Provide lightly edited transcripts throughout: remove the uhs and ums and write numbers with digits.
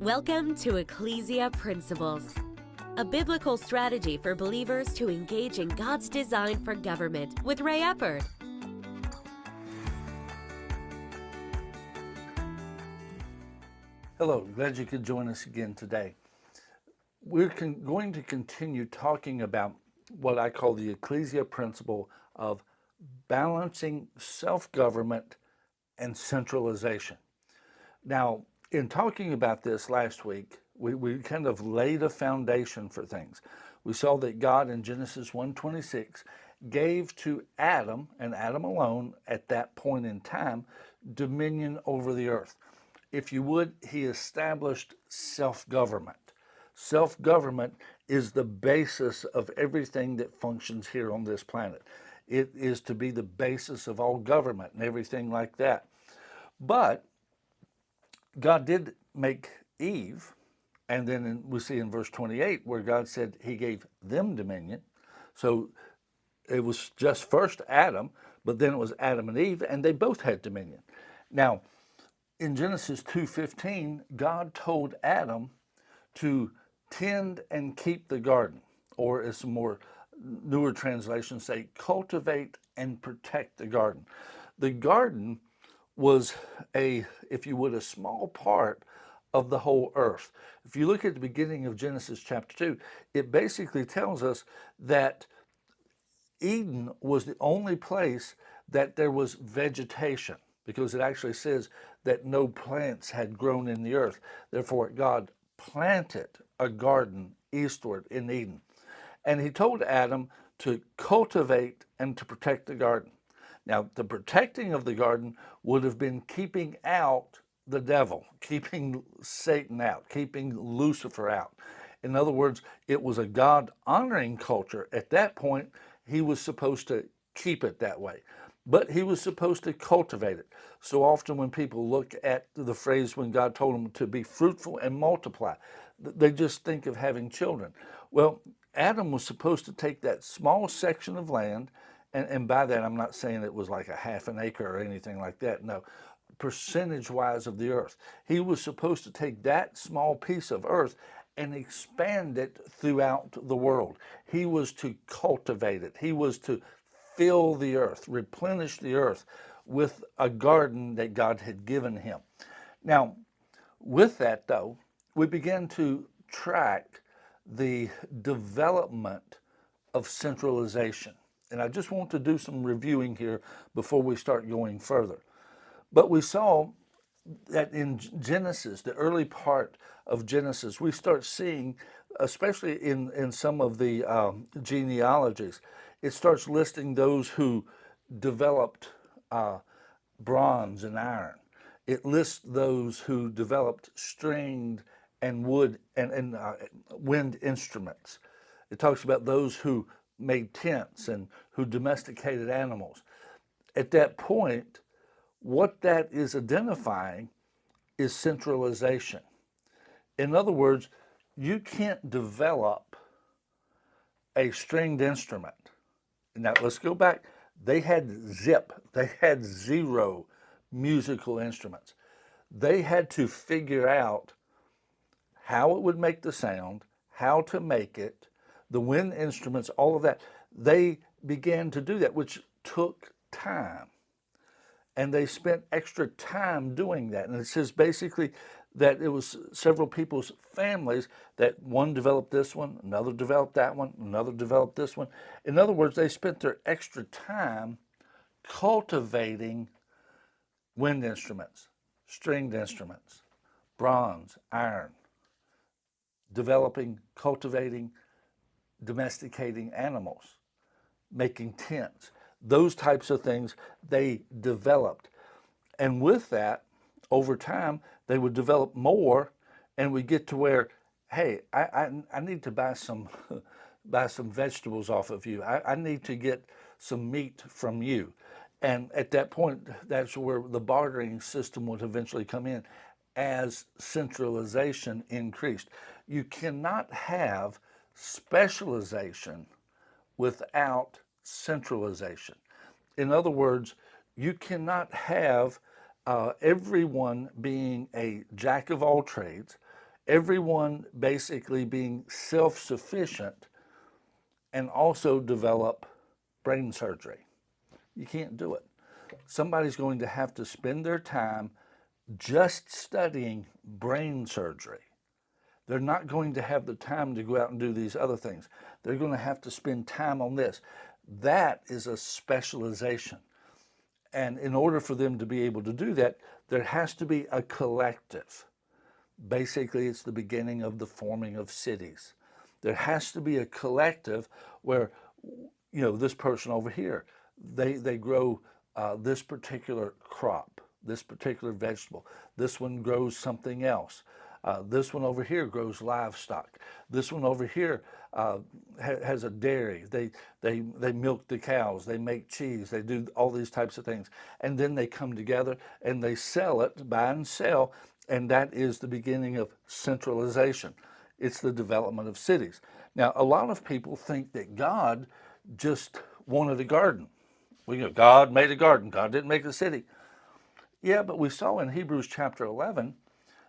Welcome to Ecclesia Principles, a biblical strategy for believers to engage in God's design for government with Ray Eppard. Hello, glad you could join us again today. We're going to continue talking about what I call the Ecclesia principle of balancing self-government and centralization. Now, in talking about this last week, we kind of laid a foundation for things. We saw that God in Genesis 1:26 gave to Adam, and Adam alone at that point in time, dominion over the earth. If you would, he established self-government. Self-government is the basis of everything that functions here on this planet. It is to be the basis of all government and everything like that. But God did make Eve, and then we see in verse 28 where God said he gave them dominion. So it was just first Adam, but then it was Adam and Eve, and they both had dominion. Now, in Genesis 2:15, God told Adam to tend and keep the garden, or as some more newer translations say, cultivate and protect the garden. The garden was if you would, a small part of the whole earth. If you look at the beginning of Genesis chapter 2, it basically tells us that Eden was the only place that there was vegetation, because it actually says that no plants had grown in the earth. Therefore, God planted a garden eastward in Eden. And he told Adam to cultivate and to protect the garden. Now, the protecting of the garden would have been keeping out the devil, keeping Satan out, keeping Lucifer out. In other words, it was a God-honoring culture. At that point, he was supposed to keep it that way, but he was supposed to cultivate it. So often when people look at the phrase when God told them to be fruitful and multiply, they just think of having children. Well, Adam was supposed to take that small section of land, and by that I'm not saying it was like a half an acre or anything like that. No, percentage-wise of the earth. He was supposed to take that small piece of earth and expand it throughout the world. He was to cultivate it. He was to fill the earth, replenish the earth with a garden that God had given him. Now, with that though, we began to track the development of centralization. And I just want to do some reviewing here before we start going further. But we saw that in Genesis, the early part of Genesis, we start seeing, especially in some of the genealogies, it starts listing those who developed bronze and iron. It lists those who developed stringed and wood and wind instruments. It talks about those who made tents and who domesticated animals. At that point, what that is identifying is centralization. In other words, you can't develop a stringed instrument. Now, let's go back. They had zero musical instruments. They had to figure out how it would make the sound, how to make it, the wind instruments, all of that. They began to do that, which took time. And they spent extra time doing that. And it says basically that it was several people's families that one developed this one, another developed that one, another developed this one. In other words, they spent their extra time cultivating wind instruments, stringed instruments, bronze, iron, developing, cultivating, domesticating animals, making tents. Those types of things they developed. And with that, over time, they would develop more, and we get to where, hey, I need to buy some buy some vegetables off of you. I need to get some meat from you. And at that point, that's where the bartering system would eventually come in as centralization increased. You cannot have specialization without centralization. In other words, you cannot have everyone being a jack of all trades everyone basically being self-sufficient and also develop brain surgery. You can't do it. Somebody's going to have to spend their time just studying brain surgery. They're not going to have the time to go out and do these other things. They're going to have to spend time on this. That is a specialization. And in order for them to be able to do that, there has to be a collective. Basically, it's the beginning of the forming of cities. There has to be a collective where, this person over here, they grow this particular crop, this particular vegetable. This one grows something else. This one over here grows livestock. This one over here has a dairy. They milk the cows. They make cheese. They do all these types of things. And then they come together and they sell it, buy and sell, and that is the beginning of centralization. It's the development of cities. Now, a lot of people think that God just wanted a garden. God made a garden. God didn't make a city. Yeah, but we saw in Hebrews chapter 11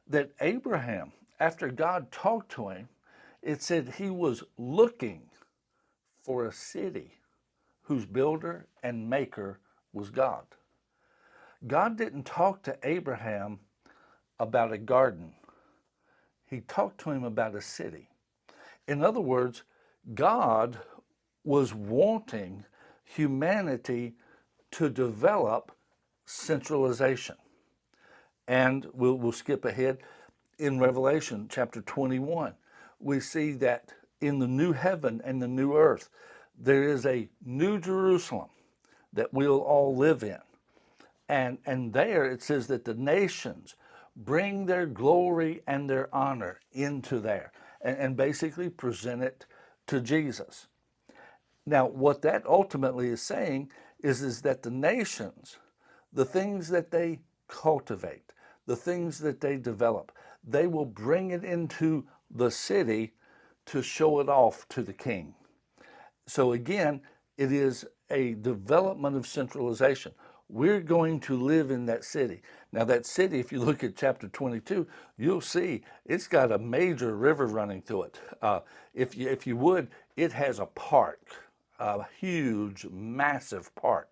that Abraham, after God talked to him, it said he was looking for a city whose builder and maker was God. God didn't talk to Abraham about a garden. He talked to him about a city. In other words, God was wanting humanity to develop centralization. And we'll skip ahead. In Revelation chapter 21, we see that in the new heaven and the new earth, there is a new Jerusalem that we'll all live in. And there it says that the nations bring their glory and their honor into there and basically present it to Jesus. Now, what that ultimately is saying is that the nations, the things that they cultivate, the things that they develop, they will bring it into the city to show it off to the king. So again, it is a development of centralization. We're going to live in that city. Now that city, if you look at chapter 22, you'll see it's got a major river running through it. If you would, it has a park, a huge, massive park.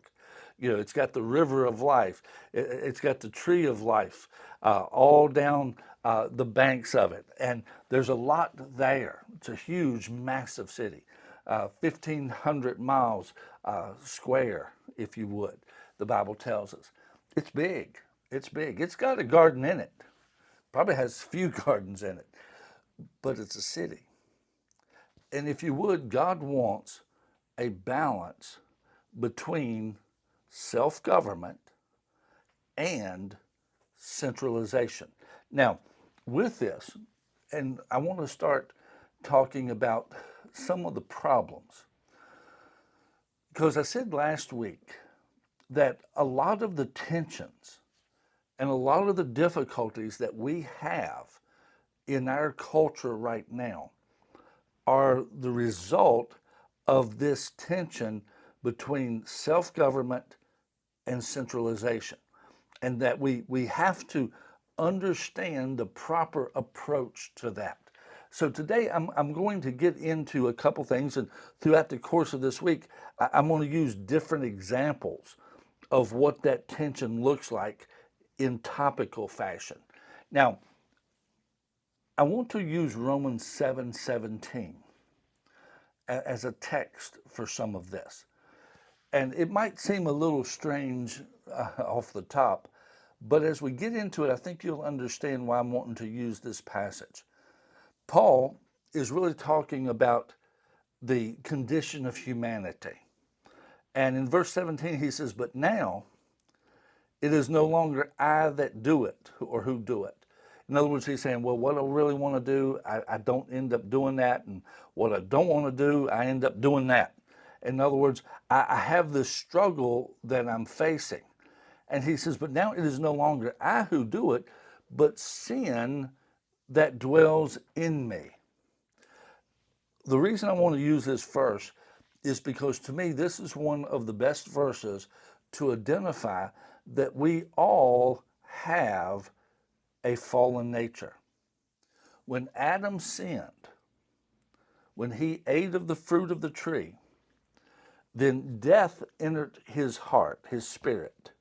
It's got the river of life. It's got the tree of life all down the banks of it. And there's a lot there. It's a huge, massive city. 1,500 miles square, if you would, the Bible tells us. It's big. It's big. It's got a garden in it. Probably has a few gardens in it. But it's a city. And if you would, God wants a balance between self-government and centralization. Now, with this, and I want to start talking about some of the problems. Because I said last week that a lot of the tensions and a lot of the difficulties that we have in our culture right now are the result of this tension between self-government and centralization, and that we have to understand the proper approach to that. So today I'm going to get into a couple things, and throughout the course of this week, I'm going to use different examples of what that tension looks like in topical fashion. Now, I want to use Romans 7:17 as a text for some of this. And it might seem a little strange off the top, but as we get into it, I think you'll understand why I'm wanting to use this passage. Paul is really talking about the condition of humanity. And in verse 17, he says, "But now it is no longer I that do it or who do it." In other words, he's saying, well, what I really want to do, I don't end up doing that. And what I don't want to do, I end up doing that. In other words, I have this struggle that I'm facing. And he says, but now it is no longer I who do it, but sin that dwells in me. The reason I want to use this verse is because to me, this is one of the best verses to identify that we all have a fallen nature. when Adam sinned, when he ate of the fruit of the tree, then death entered his heart, his spirit.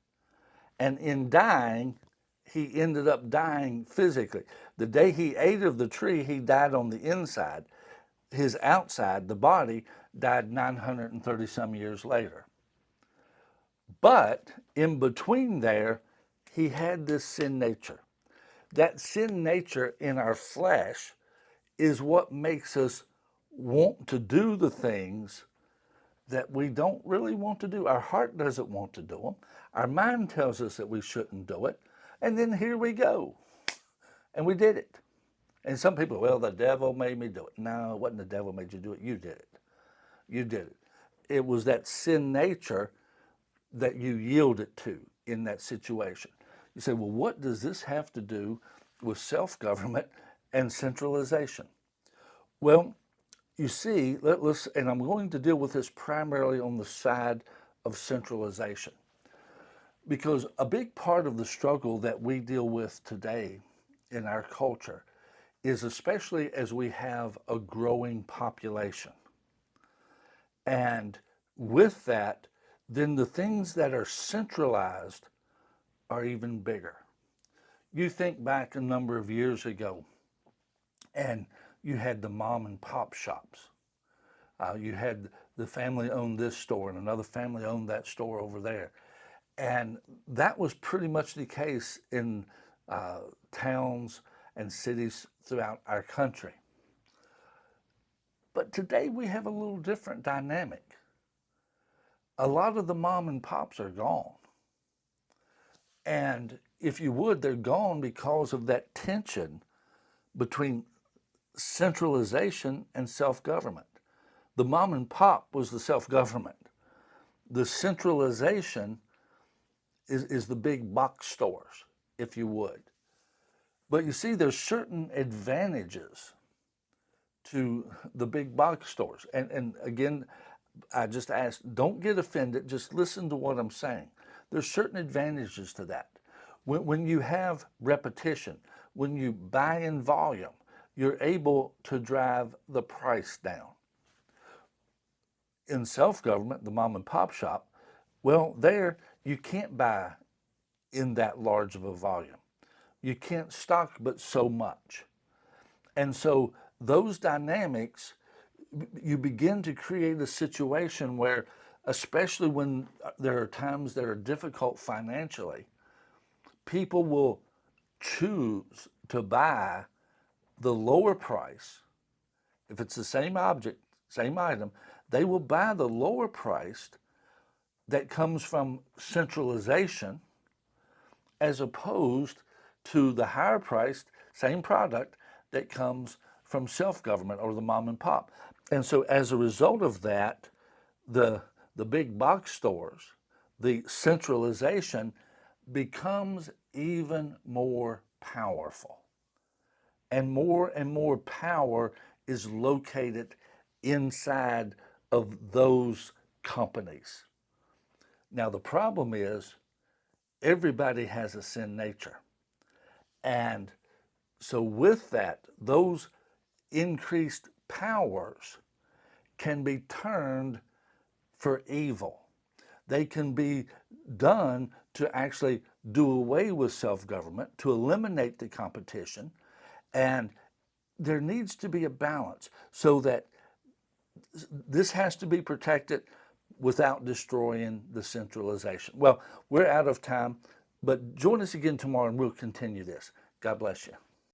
And in dying, he ended up dying physically. The day he ate of the tree, he died on the inside. His outside, the body, died 930 some years later. But in between there, he had this sin nature. That sin nature in our flesh is what makes us want to do the things that we don't really want to do. Our heart doesn't want to do them. Our mind tells us that we shouldn't do it. And then here we go. And we did it. And some people, well, the devil made me do it. No, it wasn't the devil made you do it. You did it. You did it. It was that sin nature that you yielded to in that situation. You say, well, what does this have to do with self-government and centralization? Well, you see, and I'm going to deal with this primarily on the side of centralization, because a big part of the struggle that we deal with today in our culture is, especially as we have a growing population. And with that, then the things that are centralized are even bigger. You think back a number of years ago, and you had the mom and pop shops. You had the family owned this store and another family owned that store over there. And that was pretty much the case in towns and cities throughout our country. But today we have a little different dynamic. A lot of the mom and pops are gone. And if you would, they're gone because of that tension between centralization and self-government. The mom and pop was the self-government. The centralization is the big box stores, if you would. But you see, there's certain advantages to the big box stores. And again, I just ask, don't get offended, just listen to what I'm saying. There's certain advantages to that. When you have repetition, when you buy in volume, you're able to drive the price down. In self-government, the mom and pop shop, well, there you can't buy in that large of a volume. You can't stock but so much. And so those dynamics, you begin to create a situation where, especially when there are times that are difficult financially, people will choose to buy the lower price. If it's the same object, same item, they will buy the lower priced that comes from centralization, as opposed to the higher priced, same product that comes from self-government or the mom and pop. And so as a result of that, the big box stores, the centralization becomes even more powerful. And more power is located inside of those companies. Now, the problem is everybody has a sin nature. And so with that, those increased powers can be turned for evil. They can be done to actually do away with self-government, to eliminate the competition. And there needs to be a balance so that this has to be protected without destroying the centralization. Well, we're out of time, but join us again tomorrow and we'll continue this. God bless you.